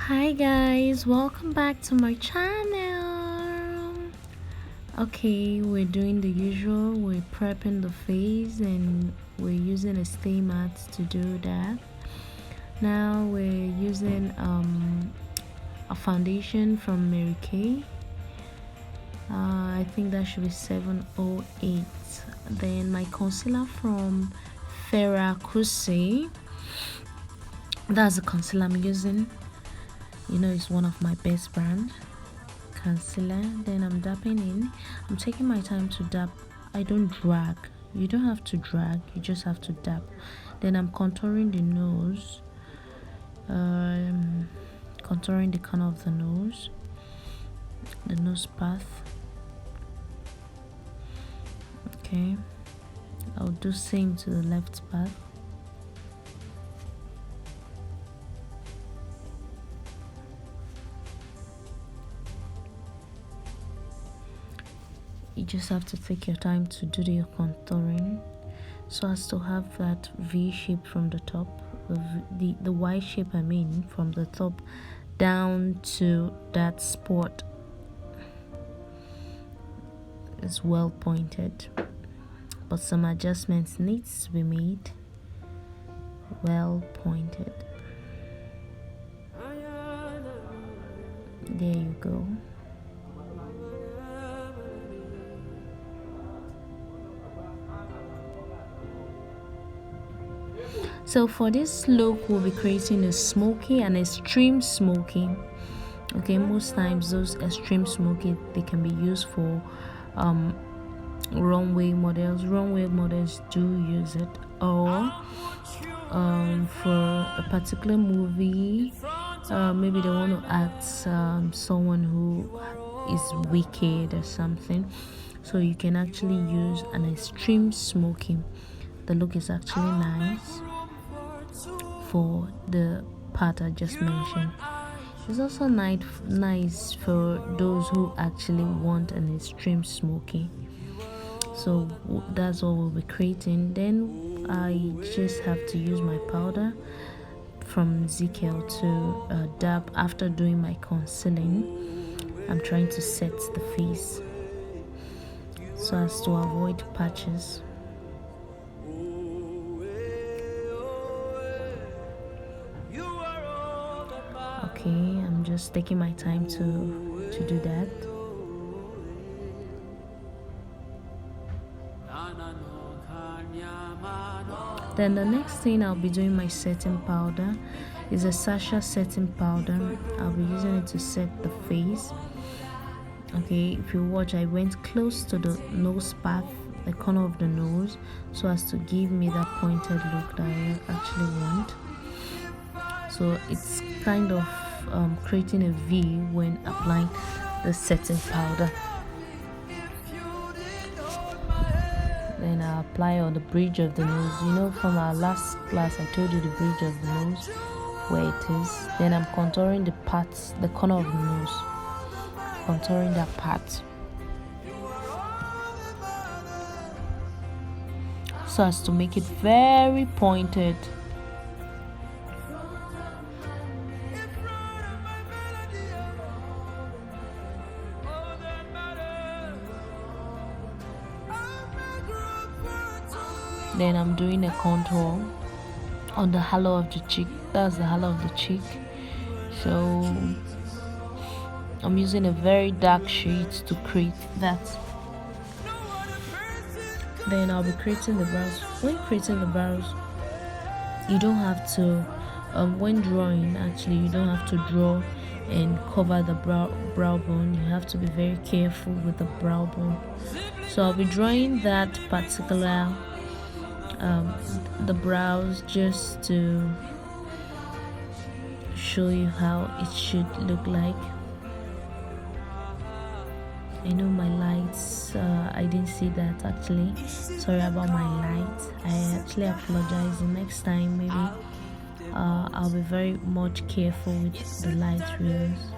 Hi guys, welcome back to my channel. Okay, we're doing the usual. We're prepping the face and we're using a stay mat to do that. Now we're using a foundation from Mary Kay. I think that should be 708. Then my concealer from Farrah Kusei. That's the concealer I'm using. You know, it's one of my best brand concealer. Then I'm dapping in. I'm taking my time to dap. I don't drag. You don't have to drag, you just have to dap. Then I'm contouring the nose, contouring the corner of the nose path. Okay, I'll do same to the left path. You just have to take your time to do your contouring so as to have that V shape from the top, the Y shape, I mean, from the top down to that spot is well pointed, but some adjustments needs to be made. Well pointed. There you go. So for this look, we'll be creating a smoky, an extreme smoky. Okay, most times those extreme smoky, they can be used for runway models. Runway models do use it, or for a particular movie, maybe they want to act someone who is wicked or something, so you can actually use an extreme smoky. The look is actually nice for the part I just mentioned. It's also nice for those who actually want an extreme smoky. So that's what we'll be creating. Then I just have to use my powder from Ezekiel to dab after doing my concealing. I'm trying to set the face so as to avoid patches. Okay, I'm just taking my time to do that. Then the next thing I'll be doing my setting powder is a Sasha setting powder. I'll be using it to set the face. Okay, if you watch, I went close to the nose path, the corner of the nose, so as to give me that pointed look that I actually want. So it's kind of creating a V when applying the setting powder. Then I apply on the bridge of the nose. You know, from our last class I told you the bridge of the nose, where it is. Then I'm contouring the parts, the corner of the nose, contouring that part so as to make it very pointed. Then I'm doing a contour on the hollow of the cheek. That's the hollow of the cheek. So I'm using a very dark shade to create that. Then I'll be creating the brows. When creating the brows, you don't have to when drawing, actually you don't have to draw and cover the brow bone. You have to be very careful with the brow bone. So I'll be drawing that particular the brows just to show you how it should look like. I know my lights, I didn't see that actually. Sorry about my lights. I actually apologize. The next time maybe I'll be very much careful with the light reels.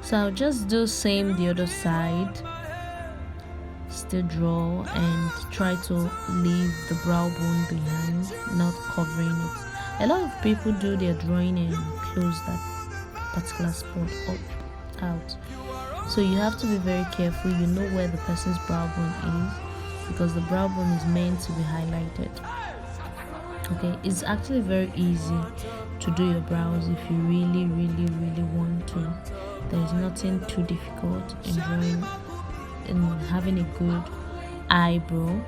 So I'll just do same the other side, still draw and try to leave the brow bone behind, not covering it. A lot of people do their drawing and close that particular spot up out. So you have to be very careful. You know where the person's brow bone is, because the brow bone is meant to be highlighted. Okay, it's actually very easy to do your brows if you really want to. There's nothing too difficult in drawing and having a good eyebrow.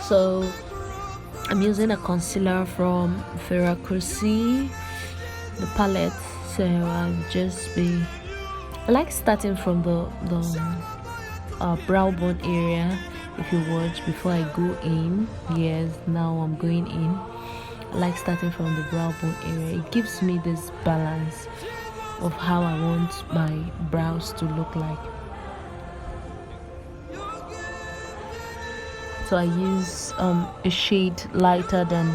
So I'm using a concealer from Ferracruci, the palette. So I like starting from the brow bone area. If you watch before I go in, yes, now I'm going in. I like starting from the brow bone area. It gives me this balance of how I want my brows to look like. So I use a shade lighter than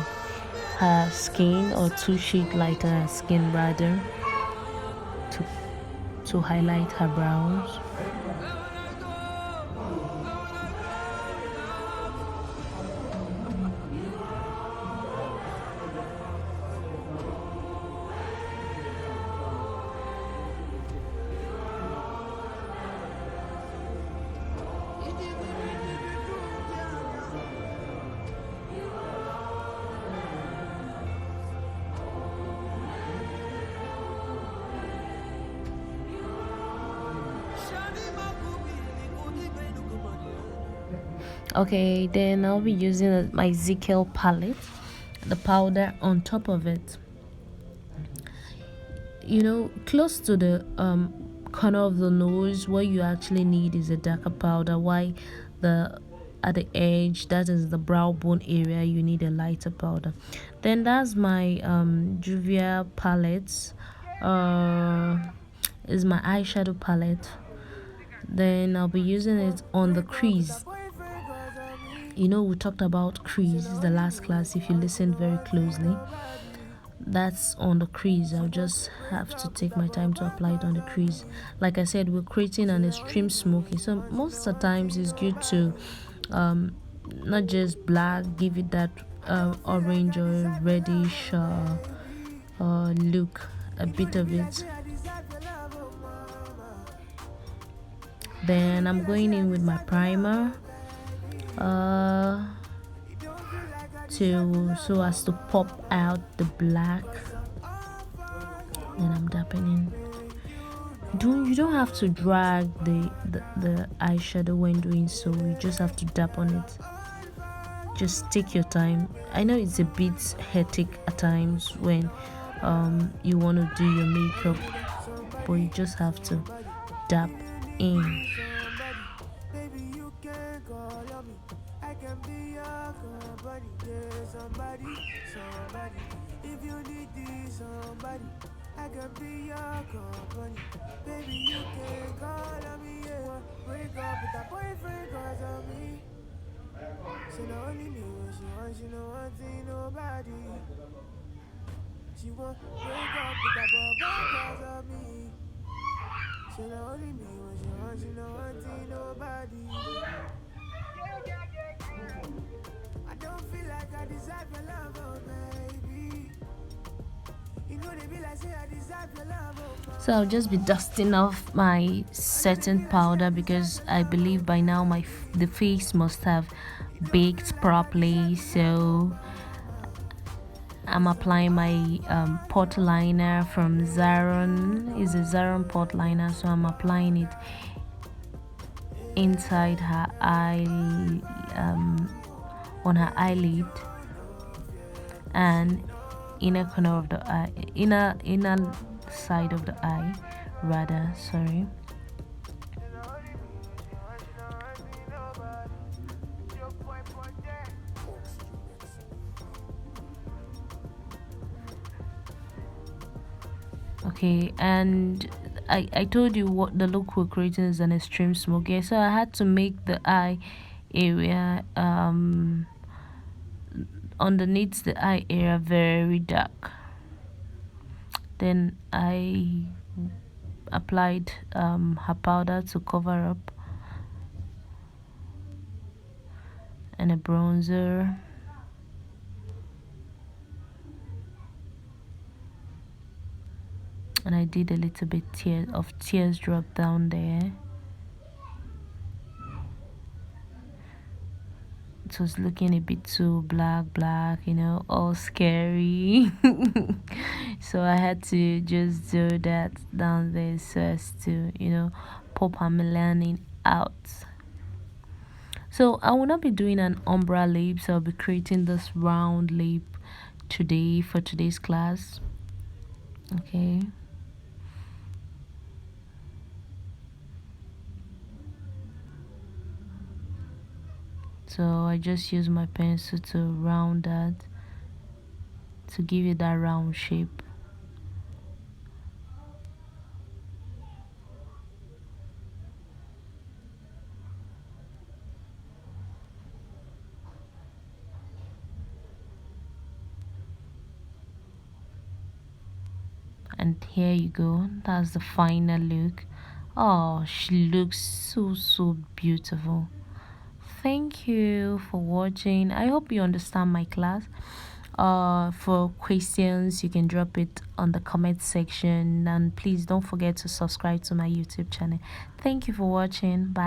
her skin, or 2 shades lighter than her skin rather, to highlight her brows. Okay, then I'll be using my ZKL palette, the powder on top of it. Close to the corner of the nose, what you actually need is a darker powder. Why at the edge, that is the brow bone area, you need a lighter powder. Then that's my Juvia palette. Is my eyeshadow palette. Then I'll be using it on the crease. We talked about crease the last class. If you listened very closely, that's on the crease. I'll just have to take my time to apply it on the crease. Like I said, we're creating an extreme smoky, so most of the times it's good to not just black, give it that orange or reddish look, a bit of it. Then I'm going in with my primer so as to pop out the black. Then I'm dapping in. You don't have to drag the eyeshadow when doing so. You just have to dap on it. Just take your time. I know it's a bit hectic at times when you want to do your makeup, but you just have to dap in. If you need this somebody, I can be your company. Baby, you can call on me, yeah. Wake up with that boyfriend cause of me. She not only me when she wants, she no wanting nobody. She won't wake up with that boy cause of me. She not only me when she wants, she no wanting nobody. I don't feel like I deserve your love, oh baby. So I'll just be dusting off my setting powder, because I believe by now the face must have baked properly. So I'm applying my pot liner from Zaron. It's a Zaron pot liner, so I'm applying it inside her eye, on her eyelid and inner corner of the eye, inner side of the eye rather, sorry. Okay, and I told you what the look we're creating is an extreme smoky, so I had to make the eye area underneath the eye area very dark. Then I applied her powder to cover up, and a bronzer, and I did a little bit of tears drop down there. It was looking a bit too black, all scary. So I had to just do that down there so as to, pop her melanin out. So I will not be doing an ombre lip, so I'll be creating this round lip today for today's class. Okay. So I just use my pencil to round that, to give it that round shape. And here you go, that's the final look. Oh, she looks so beautiful. Thank you for watching. I hope you understand my class. For questions, you can drop it on the comment section, and please don't forget to subscribe to my YouTube channel. Thank you for watching. Bye.